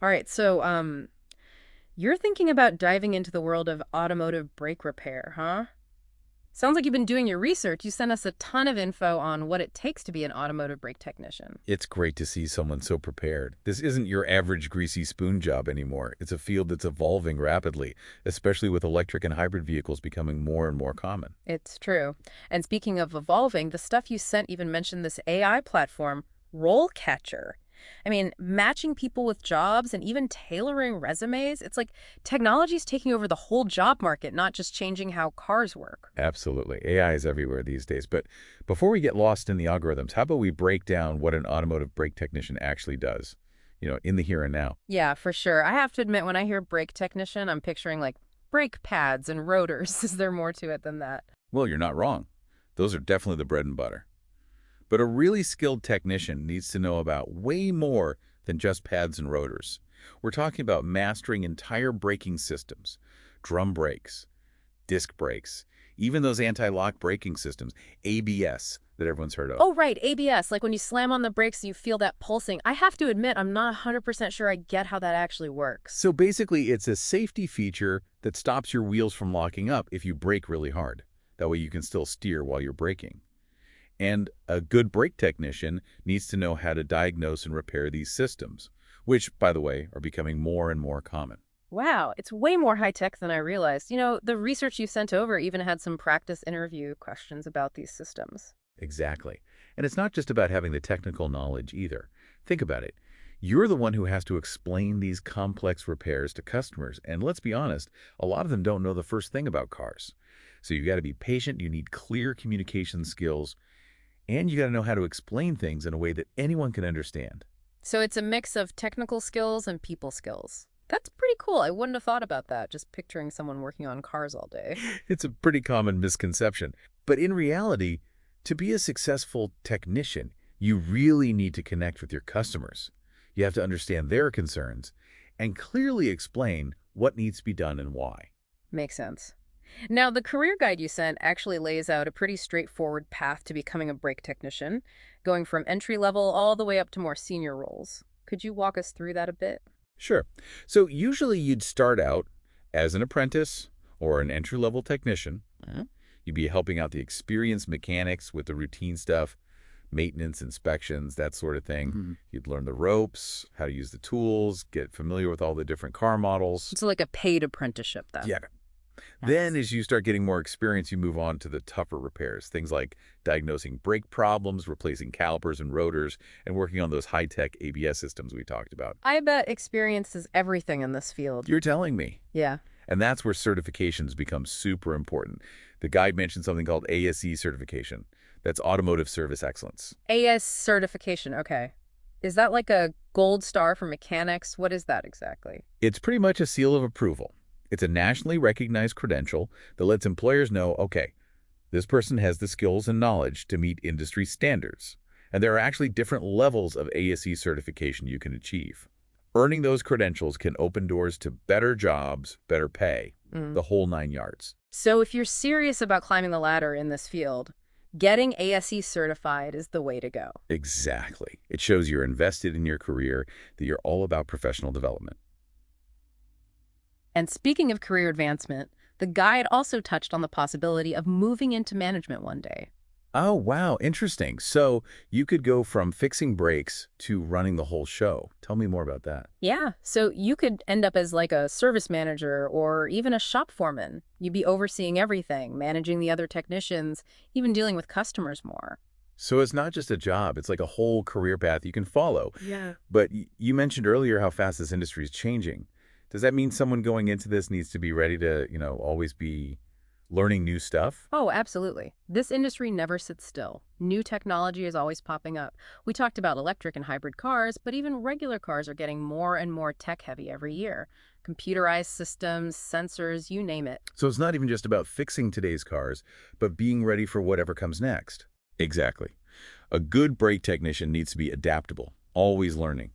All right, so you're thinking about diving into the world of automotive brake repair, huh? Sounds like you've been doing your research. You sent us a ton of info on what it takes to be an automotive brake technician. It's great to see someone so prepared. This isn't your average greasy spoon job anymore. It's a field that's evolving rapidly, especially with electric and hybrid vehicles becoming more and more common. It's true. And speaking of evolving, the stuff you sent even mentioned this AI platform, RoleCatcher. I mean, matching people with jobs and even tailoring resumes. It's like technology's taking over the whole job market, not just changing how cars work. Absolutely. AI is everywhere these days. But before we get lost in the algorithms, how about we break down what an automotive brake technician actually does, in the here and now? Yeah, for sure. I have to admit, when I hear brake technician, I'm picturing like brake pads and rotors. Is there more to it than that? Well, you're not wrong. Those are definitely the bread and butter. But a really skilled technician needs to know about way more than just pads and rotors. We're talking about mastering entire braking systems, drum brakes, disc brakes, even those anti-lock braking systems, ABS, that everyone's heard of. Oh, right, ABS. Like when you slam on the brakes, you feel that pulsing. I have to admit, I'm not 100% sure I get how that actually works. So basically, it's a safety feature that stops your wheels from locking up if you brake really hard. That way you can still steer while you're braking. And a good brake technician needs to know how to diagnose and repair these systems, which, by the way, are becoming more and more common. Wow, it's way more high tech than I realized. The research you sent over even had some practice interview questions about these systems. Exactly. And it's not just about having the technical knowledge either. Think about it. You're the one who has to explain these complex repairs to customers. And let's be honest, a lot of them don't know the first thing about cars. So you got to be patient, you need clear communication skills, and you got to know how to explain things in a way that anyone can understand. So it's a mix of technical skills and people skills. That's pretty cool. I wouldn't have thought about that, just picturing someone working on cars all day. It's a pretty common misconception. But in reality, to be a successful technician, you really need to connect with your customers. You have to understand their concerns and clearly explain what needs to be done and why. Makes sense. Now, the career guide you sent actually lays out a pretty straightforward path to becoming a brake technician, going from entry level all the way up to more senior roles. Could you walk us through that a bit? Sure. So usually you'd start out as an apprentice or an entry-level technician. You'd be helping out the experienced mechanics with the routine stuff, maintenance, inspections, that sort of thing. You'd learn the ropes, how to use the tools, get familiar with all the different car models. It's like a paid apprenticeship, then. Yeah. Nice. Then, as you start getting more experience, you move on to the tougher repairs, things like diagnosing brake problems, replacing calipers and rotors, and working on those high-tech ABS systems we talked about. I bet experience is everything in this field. You're telling me. Yeah. And that's where certifications become super important. The guide mentioned something called ASE certification. That's Automotive Service Excellence. AS certification, okay. Is that like a gold star for mechanics? What is that exactly? It's pretty much a seal of approval. It's a nationally recognized credential that lets employers know, okay, this person has the skills and knowledge to meet industry standards. And there are actually different levels of ASE certification you can achieve. Earning those credentials can open doors to better jobs, better pay, Mm. the whole 9 yards. So if you're serious about climbing the ladder in this field, getting ASE certified is the way to go. Exactly. It shows you're invested in your career, that you're all about professional development. And speaking of career advancement, the guide also touched on the possibility of moving into management one day. Oh, wow. Interesting. So you could go from fixing brakes to running the whole show. Tell me more about that. Yeah, so you could end up as like a service manager or even a shop foreman. You'd be overseeing everything, managing the other technicians, even dealing with customers more. So it's not just a job. It's like a whole career path you can follow. Yeah. But you mentioned earlier how fast this industry is changing. Does that mean someone going into this needs to be ready to, always be learning new stuff? Oh, absolutely. This industry never sits still. New technology is always popping up. We talked about electric and hybrid cars, but even regular cars are getting more and more tech-heavy every year. Computerized systems, sensors, you name it. So it's not even just about fixing today's cars, but being ready for whatever comes next. Exactly. A good brake technician needs to be adaptable, always learning.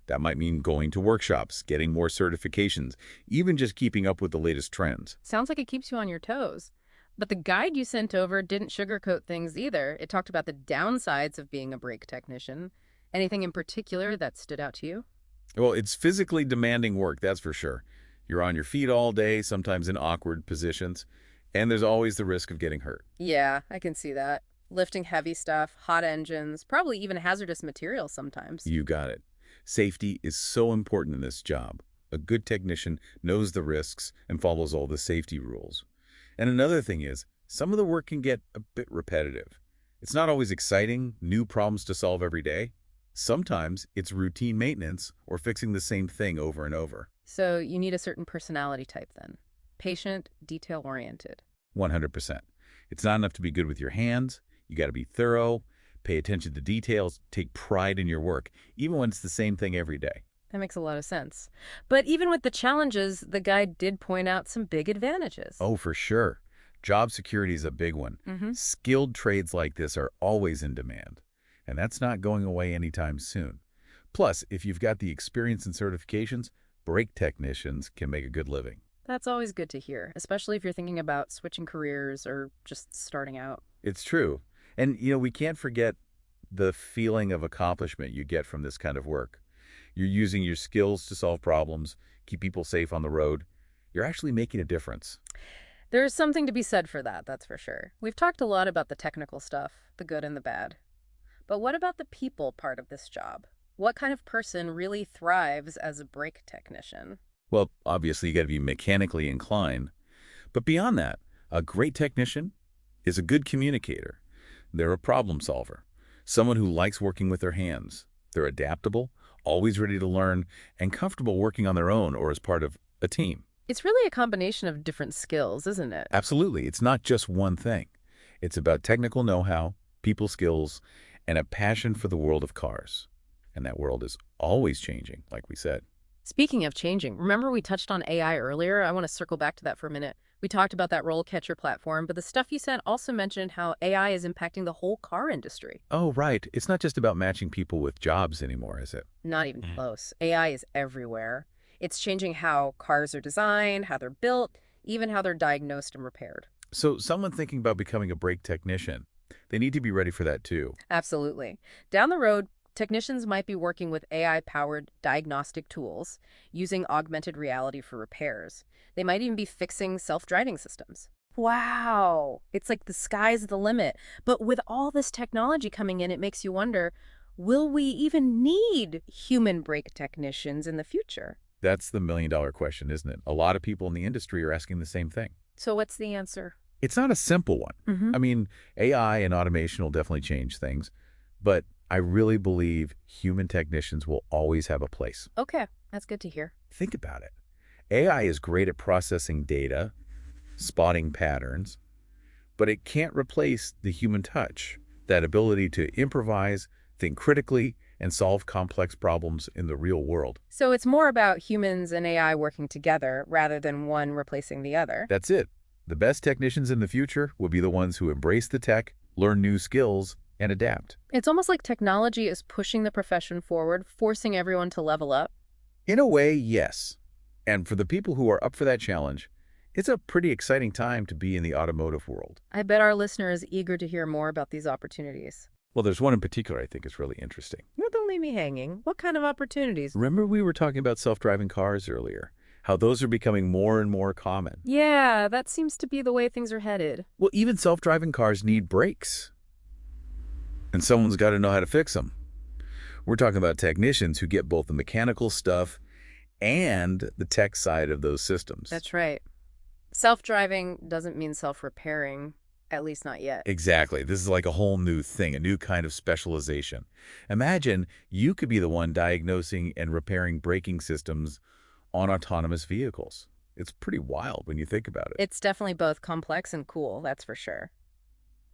That might mean going to workshops, getting more certifications, even just keeping up with the latest trends. Sounds like it keeps you on your toes. But the guide you sent over didn't sugarcoat things either. It talked about the downsides of being a brake technician. Anything in particular that stood out to you? Well, it's physically demanding work, that's for sure. You're on your feet all day, sometimes in awkward positions, and there's always the risk of getting hurt. Yeah, I can see that. Lifting heavy stuff, hot engines, probably even hazardous materials sometimes. You got it. Safety is so important in this job. A good technician knows the risks and follows all the safety rules. And another thing is, some of the work can get a bit repetitive. It's not always exciting, new problems to solve every day. Sometimes it's routine maintenance or fixing the same thing over and over. So you need a certain personality type then. Patient, detail-oriented. 100%. It's not enough to be good with your hands. You got to be thorough, pay attention to details, take pride in your work, even when it's the same thing every day. That makes a lot of sense. But even with the challenges, the guide did point out some big advantages. Oh, for sure. Job security is a big one. Mm-hmm. Skilled trades like this are always in demand, and that's not going away anytime soon. Plus, if you've got the experience and certifications, brake technicians can make a good living. That's always good to hear, especially if you're thinking about switching careers or just starting out. It's true. And, we can't forget the feeling of accomplishment you get from this kind of work. You're using your skills to solve problems, keep people safe on the road. You're actually making a difference. There's something to be said for that, that's for sure. We've talked a lot about the technical stuff, the good and the bad. But what about the people part of this job? What kind of person really thrives as a brake technician? Well, obviously, you got to be mechanically inclined. But beyond that, a great technician is a good communicator. They're a problem solver, someone who likes working with their hands. They're adaptable, always ready to learn, and comfortable working on their own or as part of a team. It's really a combination of different skills, isn't it? Absolutely. It's not just one thing. It's about technical know-how, people skills, and a passion for the world of cars. And that world is always changing, like we said. Speaking of changing, remember we touched on AI earlier? I want to circle back to that for a minute. We talked about that RoleCatcher platform, but the stuff you sent also mentioned how AI is impacting the whole car industry. Oh, right. It's not just about matching people with jobs anymore, is it? Not even close. AI is everywhere. It's changing how cars are designed, how they're built, even how they're diagnosed and repaired. So someone thinking about becoming a brake technician, they need to be ready for that too. Absolutely. Down the road, technicians might be working with AI-powered diagnostic tools, using augmented reality for repairs. They might even be fixing self-driving systems. Wow! It's like the sky's the limit. But with all this technology coming in, it makes you wonder, will we even need human brake technicians in the future? That's the million-dollar question, isn't it? A lot of people in the industry are asking the same thing. So what's the answer? It's not a simple one. Mm-hmm. I mean, AI and automation will definitely change things, but I really believe human technicians will always have a place. Okay, that's good to hear. Think about it. AI is great at processing data, spotting patterns, but it can't replace the human touch, that ability to improvise, think critically, and solve complex problems in the real world. So it's more about humans and AI working together rather than one replacing the other. That's it. The best technicians in the future will be the ones who embrace the tech, learn new skills, and adapt. It's almost like technology is pushing the profession forward, forcing everyone to level up. In a way, yes. And for the people who are up for that challenge, it's a pretty exciting time to be in the automotive world. I bet our listener is eager to hear more about these opportunities. Well, there's one in particular I think is really interesting. Well, don't leave me hanging. What kind of opportunities? Remember we were talking about self-driving cars earlier, how those are becoming more and more common. Yeah, that seems to be the way things are headed. Well, even self-driving cars need brakes. And someone's got to know how to fix them. We're talking about technicians who get both the mechanical stuff and the tech side of those systems. That's right. Self-driving doesn't mean self-repairing, at least not yet. Exactly. This is like a whole new thing, a new kind of specialization. Imagine you could be the one diagnosing and repairing braking systems on autonomous vehicles. It's pretty wild when you think about it. It's definitely both complex and cool, that's for sure.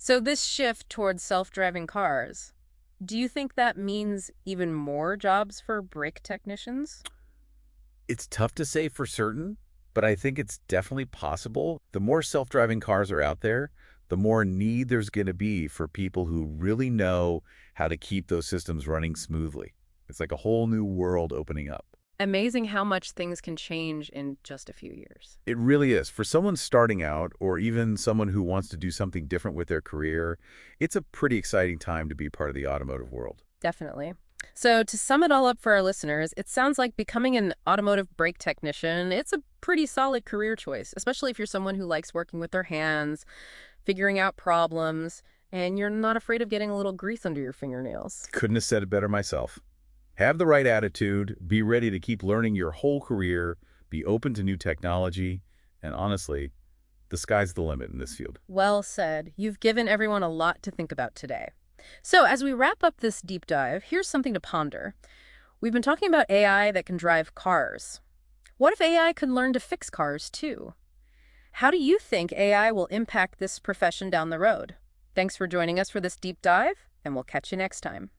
So this shift towards self-driving cars, do you think that means even more jobs for brake technicians? It's tough to say for certain, but I think it's definitely possible. The more self-driving cars are out there, the more need there's going to be for people who really know how to keep those systems running smoothly. It's like a whole new world opening up. Amazing how much things can change in just a few years. It really is. For someone starting out, or even someone who wants to do something different with their career, it's a pretty exciting time to be part of the automotive world. Definitely. So to sum it all up for our listeners, it sounds like becoming an automotive brake technician, it's a pretty solid career choice, especially if you're someone who likes working with their hands, figuring out problems, and you're not afraid of getting a little grease under your fingernails. Couldn't have said it better myself. Have the right attitude, be ready to keep learning your whole career, be open to new technology, and honestly, the sky's the limit in this field. Well said. You've given everyone a lot to think about today. So as we wrap up this deep dive, here's something to ponder. We've been talking about AI that can drive cars. What if AI could learn to fix cars too? How do you think AI will impact this profession down the road? Thanks for joining us for this deep dive, and we'll catch you next time.